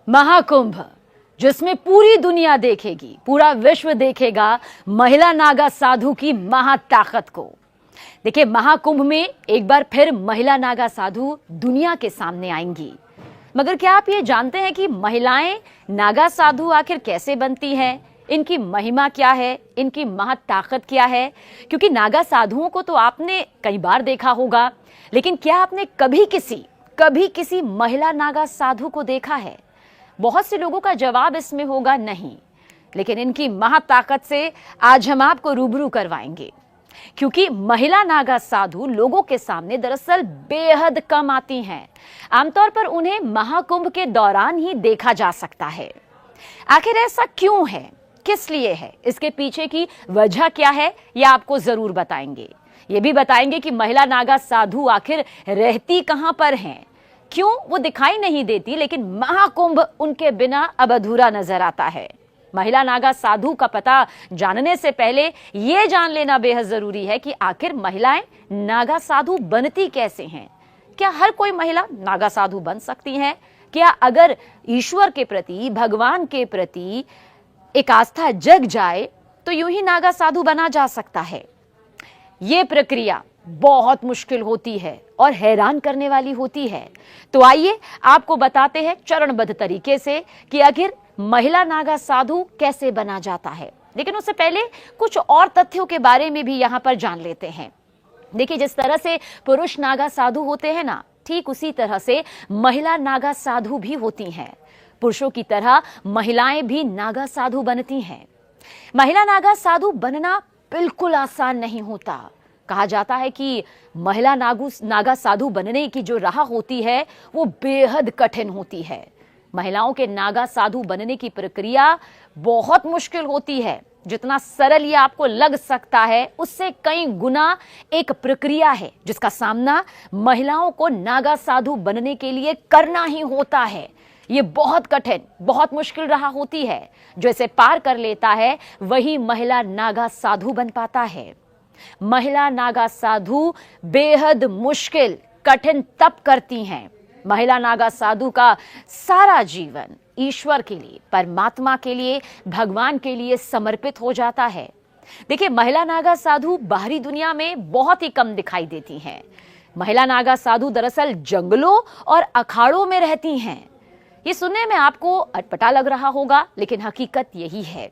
महाकुंभ, जिसमें पूरी दुनिया देखेगी, पूरा विश्व देखेगा महिला नागा साधु की महाताकत को। देखिए, महाकुंभ में एक बार फिर महिला नागा साधु दुनिया के सामने आएंगी। मगर क्या आप ये जानते हैं कि महिलाएं नागा साधु आखिर कैसे बनती हैं? इनकी महिमा क्या है, इनकी महाताकत क्या है? क्योंकि नागा साधुओं को तो आपने कई बार देखा होगा, लेकिन क्या आपने कभी किसी महिला नागा साधु को देखा है? बहुत से लोगों का जवाब इसमें होगा नहीं। लेकिन इनकी महाताकत से आज हम आपको रूबरू करवाएंगे, क्योंकि महिला नागा साधु लोगों के सामने दरअसल बेहद कम आती हैं। आमतौर पर उन्हें महाकुंभ के दौरान ही देखा जा सकता है। आखिर ऐसा क्यों है, किस लिए है, इसके पीछे की वजह क्या है, यह आपको जरूर बताएंगे। ये भी बताएंगे कि महिला नागा साधु आखिर रहती कहां पर हैं, क्यों वो दिखाई नहीं देती, लेकिन महाकुंभ उनके बिना अब अधूरा नजर आता है। महिला नागा साधु का पता जानने से पहले ये जान लेना बेहद जरूरी है कि आखिर महिलाएं नागा साधु बनती कैसे हैं। क्या हर कोई महिला नागा साधु बन सकती है? क्या अगर ईश्वर के प्रति, भगवान के प्रति एक आस्था जग जाए तो यूं ही नागा साधु बना जा सकता है? ये प्रक्रिया बहुत मुश्किल होती है और हैरान करने वाली होती है। तो आइए आपको बताते हैं चरणबद्ध तरीके से कि आखिर महिला नागा साधु कैसे बना जाता है। लेकिन उससे पहले कुछ और तथ्यों के बारे में भी यहां पर जान लेते हैं। देखिए, जिस तरह से पुरुष नागा साधु होते हैं ना, ठीक उसी तरह से महिला नागा साधु भी होती हैं। पुरुषों की तरह महिलाएं भी नागा साधु बनती हैं। महिला नागा साधु बनना बिल्कुल आसान नहीं होता। कहा जाता है कि महिला नागा साधु बनने की जो राह होती है वो बेहद कठिन होती है। महिलाओं के नागा साधु बनने की प्रक्रिया बहुत मुश्किल होती है। जितना सरल ये आपको लग सकता है, उससे कई गुना एक प्रक्रिया है जिसका सामना महिलाओं को नागा साधु बनने के लिए करना ही होता है। ये बहुत कठिन, बहुत मुश्किल राह होती है। जो इसे पार कर लेता है वही महिला नागा साधु बन पाता है। महिला नागा साधु बेहद मुश्किल, कठिन तप करती हैं। महिला नागा साधु का सारा जीवन ईश्वर के लिए, परमात्मा के लिए, भगवान के लिए समर्पित हो जाता है। देखिए, महिला नागा साधु बाहरी दुनिया में बहुत ही कम दिखाई देती हैं। महिला नागा साधु दरअसल जंगलों और अखाड़ों में रहती हैं। ये सुनने में आपको अटपटा लग रहा होगा, लेकिन हकीकत यही है।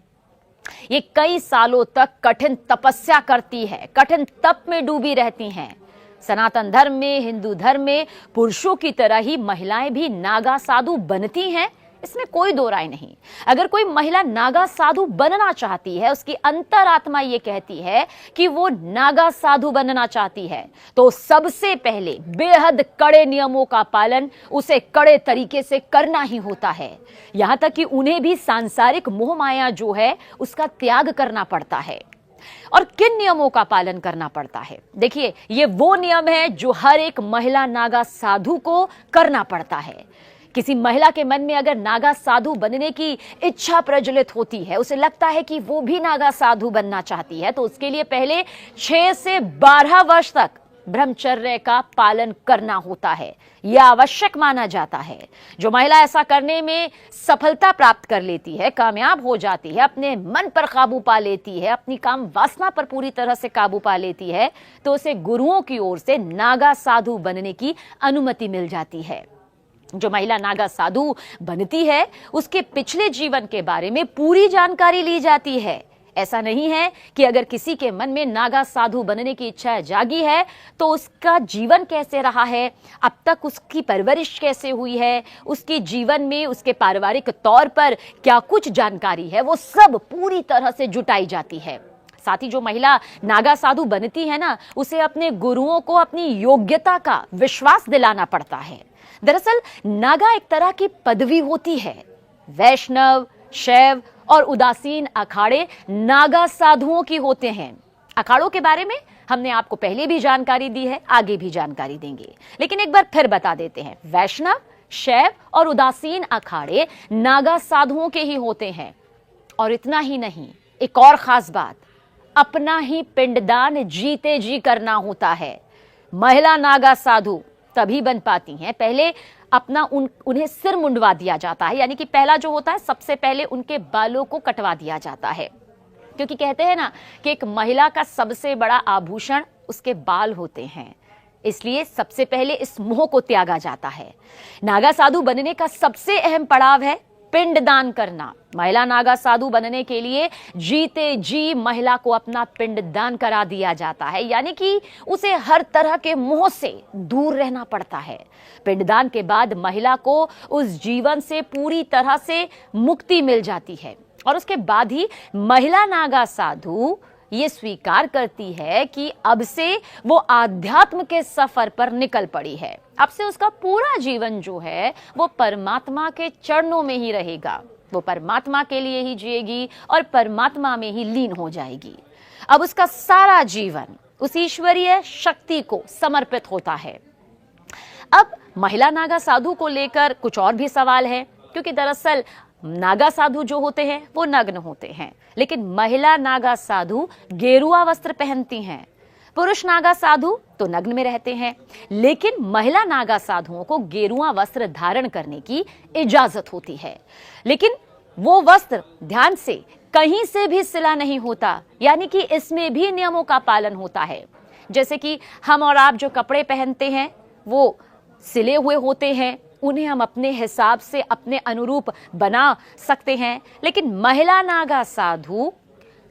ये कई सालों तक कठिन तपस्या करती है, कठिन तप में डूबी रहती हैं। सनातन धर्म में, हिंदू धर्म में पुरुषों की तरह ही महिलाएं भी नागा साधु बनती हैं, इसमें कोई दो राय नहीं। अगर कोई महिला नागा साधु बनना चाहती है, उसकी अंतरात्मा ये कहती है कि वो नागा साधु बनना चाहती है, तो सबसे पहले बेहद कड़े नियमों का पालन उसे कड़े तरीके से करना ही होता है। यहां तक कि उन्हें भी सांसारिक मोह माया जो है उसका त्याग करना पड़ता है। और किन नियमों का पालन करना पड़ता है? देखिए, ये वो नियम है जो हर एक महिला नागा साधु को करना पड़ता है। किसी महिला के मन में अगर नागा साधु बनने की इच्छा प्रज्वलित होती है, उसे लगता है कि वो भी नागा साधु बनना चाहती है, तो उसके लिए पहले 6 से 12 वर्ष तक ब्रह्मचर्य का पालन करना होता है। यह आवश्यक माना जाता है। जो महिला ऐसा करने में सफलता प्राप्त कर लेती है, कामयाब हो जाती है, अपने मन पर काबू पा लेती है, अपनी काम वासना पर पूरी तरह से काबू पा लेती है, तो उसे गुरुओं की ओर से नागा साधु बनने की अनुमति मिल जाती है। जो महिला नागा साधु बनती है, उसके पिछले जीवन के बारे में पूरी जानकारी ली जाती है। ऐसा नहीं है कि अगर किसी के मन में नागा साधु बनने की इच्छा जागी है तो उसका जीवन कैसे रहा है, अब तक उसकी परवरिश कैसे हुई है, उसके जीवन में उसके पारिवारिक तौर पर क्या कुछ जानकारी है, वो सब पूरी तरह से जुटाई जाती है। साथ ही जो महिला नागा साधु बनती है ना, उसे अपने गुरुओं को अपनी योग्यता का विश्वास दिलाना पड़ता है। दरअसल नागा एक तरह की पदवी होती है। वैष्णव, शैव और उदासीन अखाड़े नागा साधुओं की होते हैं। अखाड़ों के बारे में हमने आपको पहले भी जानकारी दी है, आगे भी जानकारी देंगे, लेकिन एक बार फिर बता देते हैं। वैष्णव, शैव और उदासीन अखाड़े नागा साधुओं के ही होते हैं। और इतना ही नहीं, एक और खास बात, अपना ही पिंडदान जीते जी करना होता है। महिला नागा साधु तभी बन पाती हैं, पहले अपना उन्हें सिर मुंडवा दिया जाता है। यानी कि पहला जो होता है, सबसे पहले उनके बालों को कटवा दिया जाता है, क्योंकि कहते हैं ना कि एक महिला का सबसे बड़ा आभूषण उसके बाल होते हैं, इसलिए सबसे पहले इस मोह को त्यागा जाता है। नागा साधु बनने का सबसे अहम पड़ाव है पिंडदान करना। महिला नागा साधु बनने के लिए जीते जी महिला को अपना पिंडदान करा दिया जाता है, यानी कि उसे हर तरह के मोह से दूर रहना पड़ता है। पिंडदान के बाद महिला को उस जीवन से पूरी तरह से मुक्ति मिल जाती है और उसके बाद ही महिला नागा साधु ये स्वीकार करती है कि अब से वो आध्यात्म के सफर पर निकल पड़ी है। अब से उसका पूरा जीवन जो है वो परमात्मा के चरणों में ही रहेगा। वो परमात्मा के लिए ही जिएगी और परमात्मा में ही लीन हो जाएगी। अब उसका सारा जीवन उस ईश्वरीय शक्ति को समर्पित होता है। अब महिला नागा साधु को लेकर कुछ और भी सवाल है, क्योंकि दरअसल नागा साधु जो होते हैं वो नग्न होते हैं, लेकिन महिला नागा साधु गेरुआ वस्त्र पहनती हैं। पुरुष नागा साधु तो नग्न में रहते हैं, लेकिन महिला नागा साधुओं को गेरुआ वस्त्र धारण करने की इजाजत होती है। लेकिन वो वस्त्र ध्यान से कहीं से भी सिला नहीं होता, यानी कि इसमें भी नियमों का पालन होता है। जैसे कि हम और आप जो कपड़े पहनते हैं वो सिले हुए होते हैं, उन्हें हम अपने हिसाब से अपने अनुरूप बना सकते हैं, लेकिन महिला नागा साधु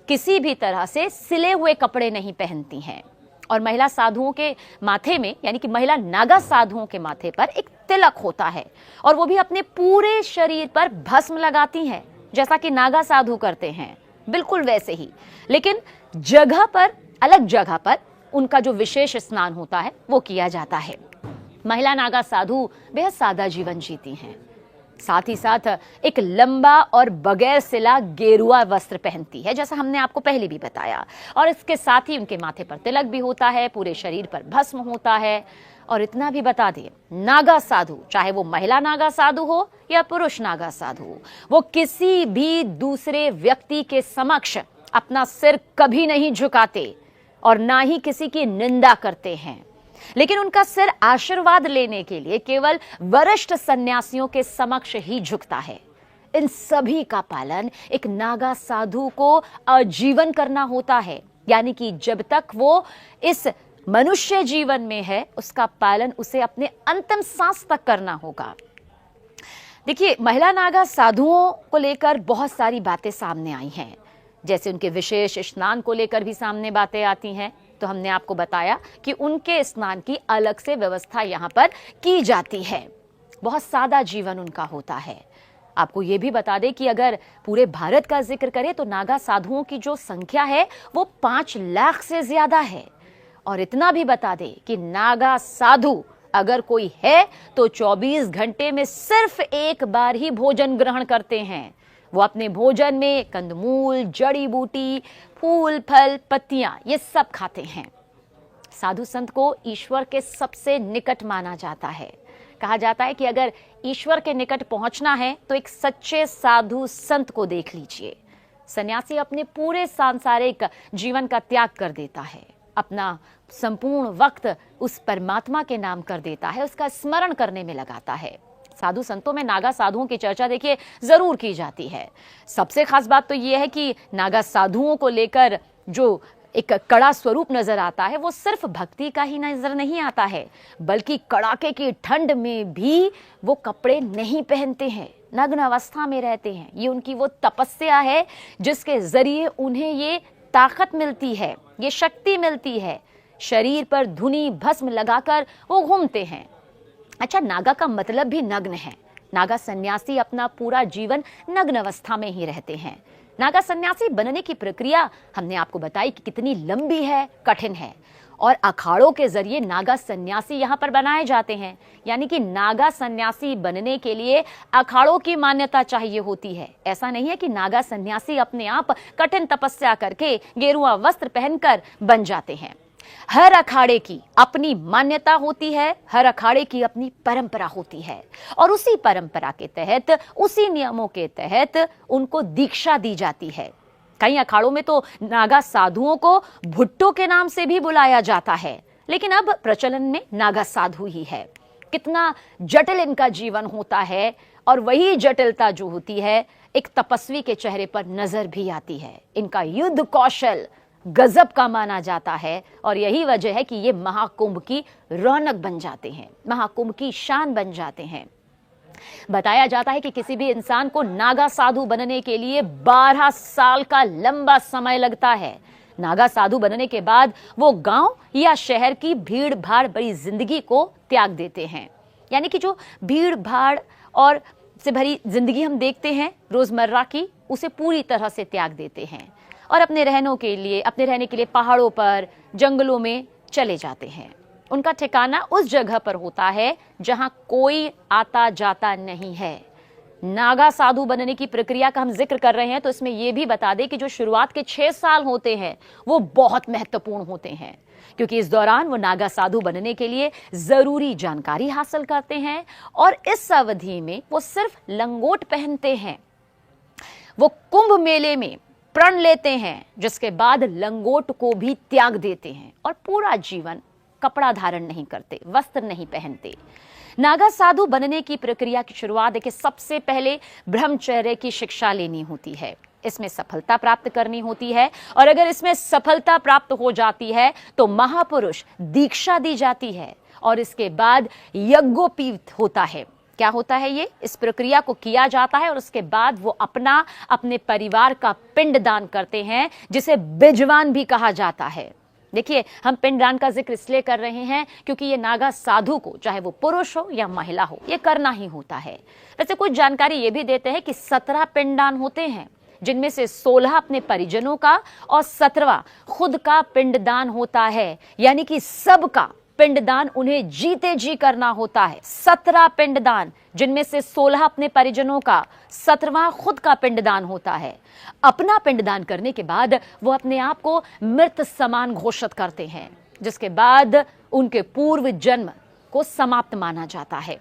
किसी भी तरह से सिले हुए कपड़े नहीं पहनती हैं। और महिला साधुओं के माथे में, यानी कि महिला नागा साधुओं के माथे पर एक तिलक होता है, और वो भी अपने पूरे शरीर पर भस्म लगाती हैं, जैसा कि नागा साधु करते हैं, बिल्कुल वैसे ही। लेकिन जगह पर, अलग जगह पर उनका जो विशेष स्नान होता है वो किया जाता है। महिला नागा साधु बेहद सादा जीवन जीती हैं, साथ ही साथ एक लंबा और बगैर सिला गेरुआ वस्त्र पहनती है, जैसा हमने आपको पहले भी बताया। और इसके साथ ही उनके माथे पर तिलक भी होता है, पूरे शरीर पर भस्म होता है। और इतना भी बता दिए, नागा साधु, चाहे वो महिला नागा साधु हो या पुरुष नागा साधु हो, वो किसी भी दूसरे व्यक्ति के समक्ष अपना सिर कभी नहीं झुकाते और ना ही किसी की निंदा करते हैं, लेकिन उनका सिर आशीर्वाद लेने के लिए केवल वरिष्ठ सन्यासियों के समक्ष ही झुकता है। इन सभी का पालन एक नागा साधु को आजीवन करना होता है, यानी कि जब तक वो इस मनुष्य जीवन में है उसका पालन उसे अपने अंतिम सांस तक करना होगा। देखिए, महिला नागा साधुओं को लेकर बहुत सारी बातें सामने आई हैं, जैसे उनके विशेष स्नान को लेकर भी सामने बातें आती हैं। तो हमने आपको बताया कि उनके स्नान की अलग से व्यवस्था यहाँ पर की जाती है। बहुत सादा जीवन उनका होता है। आपको ये भी बता दें कि अगर पूरे भारत का जिक्र करें तो नागा साधुओं की जो संख्या है वो 5 लाख से ज्यादा है। और इतना भी बता दें कि नागा साधु अगर कोई है तो 24 घंटे में सिर्फ एक बार ही भोजन ग्रहण करते हैं। वो अपने भोजन में कंदमूल, जड़ी बूटी, फूल, फल, पत्तियां ये सब खाते हैं। साधु संत को ईश्वर के सबसे निकट माना जाता है। कहा जाता है कि अगर ईश्वर के निकट पहुंचना है तो एक सच्चे साधु संत को देख लीजिए। सन्यासी अपने पूरे सांसारिक जीवन का त्याग कर देता है, अपना संपूर्ण वक्त उस परमात्मा के नाम कर देता है, उसका स्मरण करने में लगाता है। साधु संतों में नागा साधुओं की चर्चा देखिए जरूर की जाती है। सबसे खास बात तो यह है कि नागा साधुओं को लेकर जो एक कड़ा स्वरूप नजर आता है वो सिर्फ भक्ति का ही नजर नहीं आता है, बल्कि कड़ाके की ठंड में भी वो कपड़े नहीं पहनते हैं, नग्न अवस्था में रहते हैं। ये उनकी वो तपस्या है जिसके जरिए उन्हें ये ताकत मिलती है, ये शक्ति मिलती है। शरीर पर धुनी भस्म लगाकर वो घूमते हैं। अच्छा, नागा का मतलब भी नग्न है। नागा सन्यासी अपना पूरा जीवन नग्न अवस्था में ही रहते हैं। नागा सन्यासी बनने की प्रक्रिया हमने आपको बताई कि कितनी लंबी है, कठिन है। और अखाड़ों के जरिए नागा सन्यासी यहाँ पर बनाए जाते हैं, यानी कि नागा सन्यासी बनने के लिए अखाड़ों की मान्यता चाहिए होती है। ऐसा नहीं है कि नागा सन्यासी अपने आप कठिन तपस्या करके गेरुआ वस्त्र पहनकर बन जाते हैं। हर अखाड़े की अपनी मान्यता होती है, हर अखाड़े की अपनी परंपरा होती है, और उसी परंपरा के तहत, उसी नियमों के तहत उनको दीक्षा दी जाती है। कई अखाड़ों में तो नागा साधुओं को भुट्टो के नाम से भी बुलाया जाता है, लेकिन अब प्रचलन में नागा साधु ही है। कितना जटिल इनका जीवन होता है, और वही जटिलता जो होती है एक तपस्वी के चेहरे पर नजर भी आती है। इनका युद्ध कौशल गजब का माना जाता है, और यही वजह है कि ये महाकुंभ की रौनक बन जाते हैं, महाकुंभ की शान बन जाते हैं। बताया जाता है कि किसी भी इंसान को नागा साधु बनने के लिए 12 साल का लंबा समय लगता है। नागा साधु बनने के बाद वो गांव या शहर की भीड़ भाड़ भरी जिंदगी को त्याग देते हैं। यानी कि जो भीड़ भाड़ और से भरी जिंदगी हम देखते हैं रोजमर्रा की, उसे पूरी तरह से त्याग देते हैं और अपने रहने के लिए पहाड़ों पर, जंगलों में चले जाते हैं। उनका ठिकाना उस जगह पर होता है जहां कोई आता जाता नहीं है। नागा साधु बनने की प्रक्रिया का हम जिक्र कर रहे हैं तो इसमें यह भी बता दें कि जो शुरुआत के 6 साल होते हैं वो बहुत महत्वपूर्ण होते हैं, क्योंकि इस दौरान वो नागा साधु बनने के लिए जरूरी जानकारी हासिल करते हैं और इस अवधि में वो सिर्फ लंगोट पहनते हैं। वो कुंभ मेले में प्रण लेते हैं, जिसके बाद लंगोट को भी त्याग देते हैं और पूरा जीवन कपड़ा धारण नहीं करते, वस्त्र नहीं पहनते। नागा साधु बनने की प्रक्रिया की शुरुआत देखिए, सबसे पहले ब्रह्मचर्य की शिक्षा लेनी होती है, इसमें सफलता प्राप्त करनी होती है, और अगर इसमें सफलता प्राप्त हो जाती है तो महापुरुष दीक्षा दी जाती है और इसके बाद यज्ञोपवीत होता है। क्या होता है ये? इस प्रक्रिया को किया जाता है और उसके बाद वो अपने परिवार का पिंडदान करते हैं, जिसे बिजवान भी कहा जाता है। देखिए, हम पिंडदान का जिक्र इसलिए कर रहे हैं क्योंकि ये नागा साधु को, चाहे वो पुरुष हो या महिला हो, ये करना ही होता है। वैसे कुछ जानकारी ये भी देते हैं कि 17 पिंडदान होते हैं, जिनमें से 16 अपने परिजनों का और 17वां खुद का पिंडदान होता है। यानी कि सबका पिंडदान उन्हें जीते जी करना होता है। 17 पिंडदान, जिनमें से 16 अपने परिजनों का, 17वां खुद का पिंडदान होता है। अपना पिंडदान करने के बाद वो अपने आप को मृत समान घोषित करते हैं, जिसके बाद उनके पूर्व जन्म को समाप्त माना जाता है।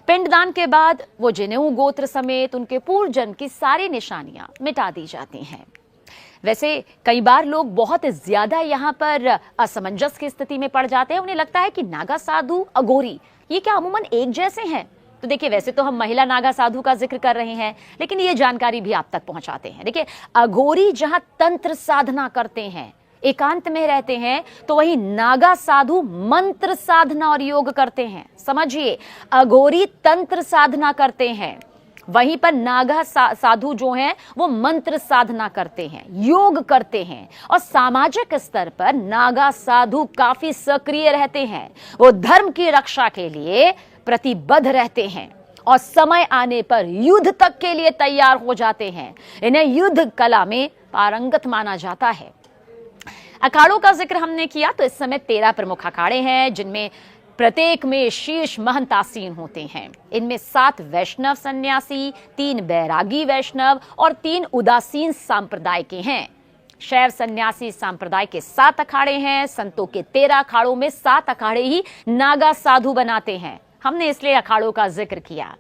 पिंडदान के बाद वो जनेऊ गोत्र समेत उनके पूर्व जन्म की सारी निशानियां मिटा दी जाती हैं। वैसे कई बार लोग बहुत ज्यादा यहाँ पर असमंजस की स्थिति में पड़ जाते हैं। उन्हें लगता है कि नागा साधु, अघोरी, ये क्या अमूमन एक जैसे हैं? तो देखिए, वैसे तो हम महिला नागा साधु का जिक्र कर रहे हैं, लेकिन ये जानकारी भी आप तक पहुंचाते हैं। देखिए, अघोरी जहां तंत्र साधना करते हैं, एकांत में रहते हैं, तो वही नागा साधु मंत्र साधना और योग करते हैं। समझिए, अघोरी तंत्र साधना करते हैं, वहीं पर नागा साधु जो हैं वो मंत्र साधना करते हैं, योग करते हैं, और सामाजिक स्तर पर नागा साधु काफी सक्रिय रहते हैं। वो धर्म की रक्षा के लिए प्रतिबद्ध रहते हैं और समय आने पर युद्ध तक के लिए तैयार हो जाते हैं। इन्हें युद्ध कला में पारंगत माना जाता है। अखाड़ों का जिक्र हमने किया तो इस समय 13 प्रमुख अखाड़े हैं, जिनमें प्रत्येक में शीर्ष महंत आसीन होते हैं। इनमें 7 वैष्णव सन्यासी, 3 बैरागी वैष्णव और 3 उदासीन सांप्रदाय के हैं। शैव सन्यासी संप्रदाय के 7 अखाड़े हैं। संतों के 13 अखाड़ों में 7 अखाड़े ही नागा साधु बनाते हैं। हमने इसलिए अखाड़ों का जिक्र किया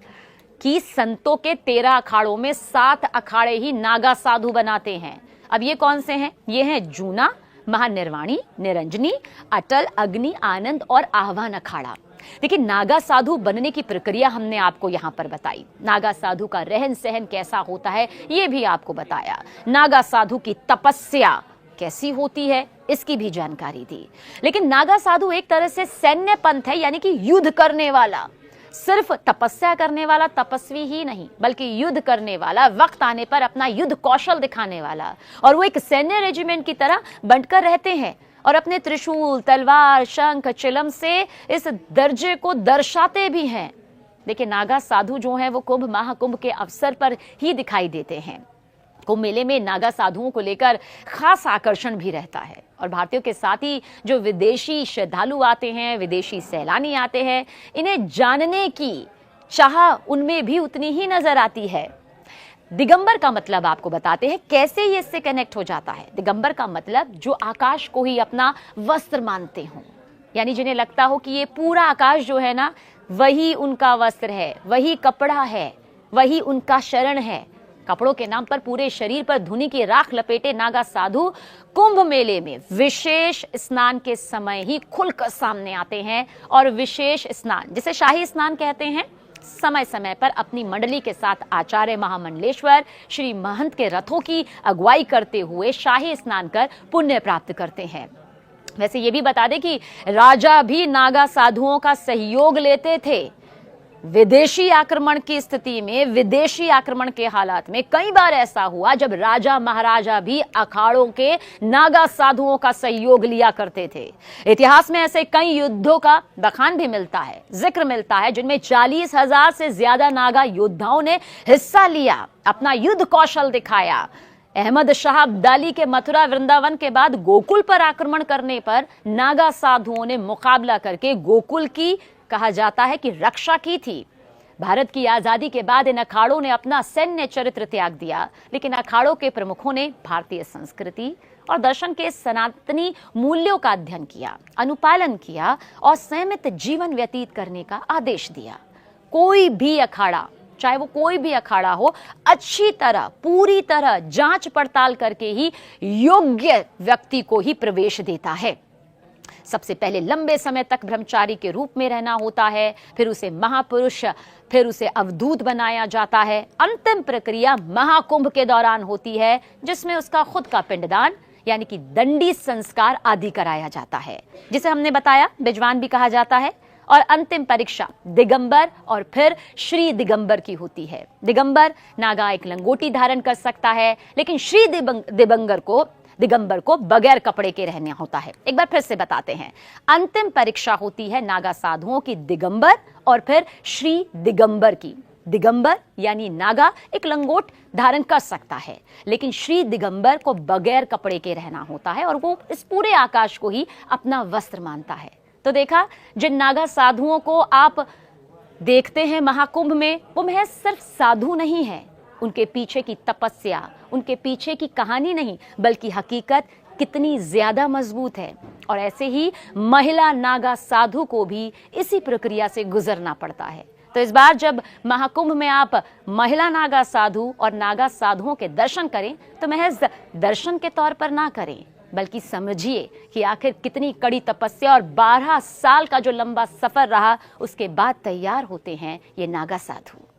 कि संतों के 13 अखाड़ों में 7 अखाड़े ही नागा साधु बनाते हैं। अब ये कौन से हैं? ये हैं जूना, महानिर्वाणी, निरंजनी, अटल, अग्नि, आनंद और आह्वान अखाड़ा। देखिए, नागा साधु बनने की प्रक्रिया हमने आपको यहाँ पर बताई। नागा साधु का रहन सहन कैसा होता है ये भी आपको बताया। नागा साधु की तपस्या कैसी होती है इसकी भी जानकारी दी। लेकिन नागा साधु एक तरह से सैन्य पंथ है, यानी कि युद्ध करने वाला। सिर्फ तपस्या करने वाला तपस्वी ही नहीं, बल्कि युद्ध करने वाला, वक्त आने पर अपना युद्ध कौशल दिखाने वाला। और वो एक सैन्य रेजिमेंट की तरह बंटकर रहते हैं और अपने त्रिशूल, तलवार, शंख, चिलम से इस दर्जे को दर्शाते भी हैं। देखिए, नागा साधु जो हैं वो कुंभ महाकुंभ के अवसर पर ही दिखाई देते हैं। कुंभ मेले में नागा साधुओं को लेकर खास आकर्षण भी रहता है और भारतीयों के साथ ही जो विदेशी श्रद्धालु आते हैं, विदेशी सैलानी आते हैं, इन्हें जानने की चाह उनमें भी उतनी ही नजर आती है। दिगंबर का मतलब आपको बताते हैं कैसे ये इससे कनेक्ट हो जाता है। दिगंबर का मतलब जो आकाश को ही अपना वस्त्र मानते हों, यानी जिन्हें लगता हो कि ये पूरा आकाश जो है ना, वही उनका वस्त्र है, वही कपड़ा है, वही उनका शरण है। कपड़ों के नाम पर पूरे शरीर पर धुनी की राख लपेटे नागा साधु कुंभ मेले में विशेष स्नान के समय ही खुलकर सामने आते हैं और विशेष स्नान, जिसे शाही स्नान कहते हैं, समय समय पर अपनी मंडली के साथ आचार्य महामंडलेश्वर श्री महंत के रथों की अगुवाई करते हुए शाही स्नान कर पुण्य प्राप्त करते हैं। वैसे ये भी बता दें कि राजा भी नागा साधुओं का सहयोग लेते थे। विदेशी आक्रमण की स्थिति में, विदेशी आक्रमण के हालात में कई बार ऐसा हुआ जब राजा महाराजा भी अखाड़ों के नागा साधुओं का सहयोग लिया करते थे। इतिहास में ऐसे कई युद्धों का बखान भी मिलता है, जिक्र मिलता है, जिनमें 40,000 से ज्यादा नागा योद्धाओं ने हिस्सा लिया, अपना युद्ध कौशल दिखाया। अहमद शाह अब्दाली के मथुरा वृंदावन के बाद गोकुल पर आक्रमण करने पर नागा साधुओं ने मुकाबला करके गोकुल की, कहा जाता है कि, रक्षा की थी। भारत की आजादी के बाद इन अखाड़ों ने अपना सैन्य चरित्र त्याग दिया, लेकिन अखाड़ों के प्रमुखों ने भारतीय संस्कृति और दर्शन के सनातनी मूल्यों का अध्ययन किया, अनुपालन किया और संयमित जीवन व्यतीत करने का आदेश दिया। कोई भी अखाड़ा, चाहे वो कोई भी अखाड़ा हो, अच्छी तरह, पूरी तरह जांच पड़ताल करके ही योग्य व्यक्ति को ही प्रवेश देता है। सबसे पहले लंबे समय तक ब्रह्मचारी के रूप में रहना होता है, फिर उसे महापुरुष, फिर उसे अवधूत बनाया जाता है। अंतिम प्रक्रिया महाकुंभ के दौरान होती है, जिसमें उसका खुद का पिंडदान यानी कि दंडी संस्कार आदि कराया जाता है, जिसे हमने बताया बिजवान भी कहा जाता है। और अंतिम परीक्षा दिगंबर और फिर श्री दिगंबर की होती है। दिगंबर नागा एक लंगोटी धारण कर सकता है, लेकिन श्री दिगंबर को बगैर कपड़े के रहना होता है। एक बार फिर से बताते हैं, अंतिम परीक्षा होती है नागा साधुओं की दिगंबर और फिर श्री दिगंबर की। दिगंबर यानी नागा एक लंगोट धारण कर सकता है, लेकिन श्री दिगंबर को बगैर कपड़े के रहना होता है और वो इस पूरे आकाश को ही अपना वस्त्र मानता है। तो देखा, जिन नागा साधुओं को आप देखते हैं महाकुंभ में, वो महज सिर्फ साधु नहीं है, उनके पीछे की तपस्या, उनके पीछे की कहानी नहीं, बल्कि हकीकत कितनी ज्यादा मजबूत है। और ऐसे ही महिला नागा साधु को भी इसी प्रक्रिया से गुजरना पड़ता है। तो इस बार जब महाकुंभ में आप महिला नागा साधु और नागा साधुओं के दर्शन करें, तो महज दर्शन के तौर पर ना करें, बल्कि समझिए कि आखिर कितनी कड़ी तपस्या और 12 साल का जो लंबा सफर रहा, उसके बाद तैयार होते हैं ये नागा साधु।